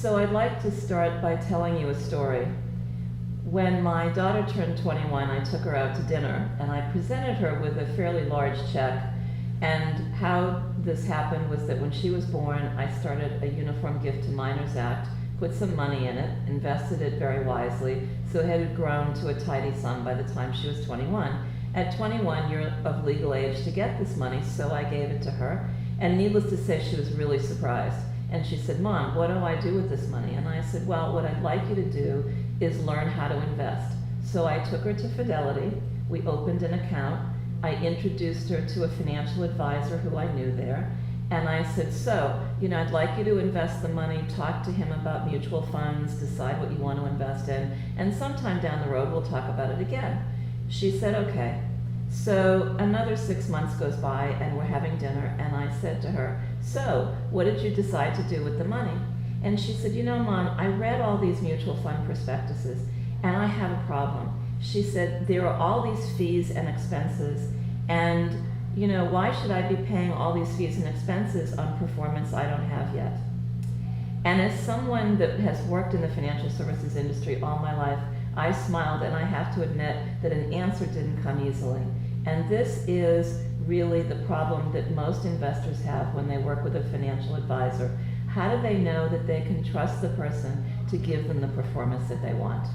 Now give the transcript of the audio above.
So I'd like to start by telling you a story. When my daughter turned 21, I took her out to dinner and I presented her with a fairly large check. And how this happened was that when she was born, I started a Uniform Gift to Minors Act, put some money in it, invested it very wisely, so it had grown to a tidy sum by the time she was 21. At 21, you're of legal age to get this money, so I gave it to her. And needless to say, she was really surprised. And she said, "Mom, what do I do with this money?" And I said, "Well, what I'd like you to do is learn how to invest." So I took her to Fidelity. We opened an account. I introduced her to a financial advisor who I knew there. And I said, "So, I'd like you to invest the money, talk to him about mutual funds, decide what you want to invest in, and sometime down the road we'll talk about it again." She said, "Okay." So another 6 months goes by and we're having dinner, and I said to her, "So, what did you decide to do with the money?" And she said, "Mom, I read all these mutual fund prospectuses and I have a problem." She said, "There are all these fees and expenses, and why should I be paying all these fees and expenses on performance I don't have yet?" And as someone that has worked in the financial services industry all my life, I smiled, and I have to admit that an answer didn't come easily. And this is really the problem that most investors have when they work with a financial advisor. How do they know that they can trust the person to give them the performance that they want?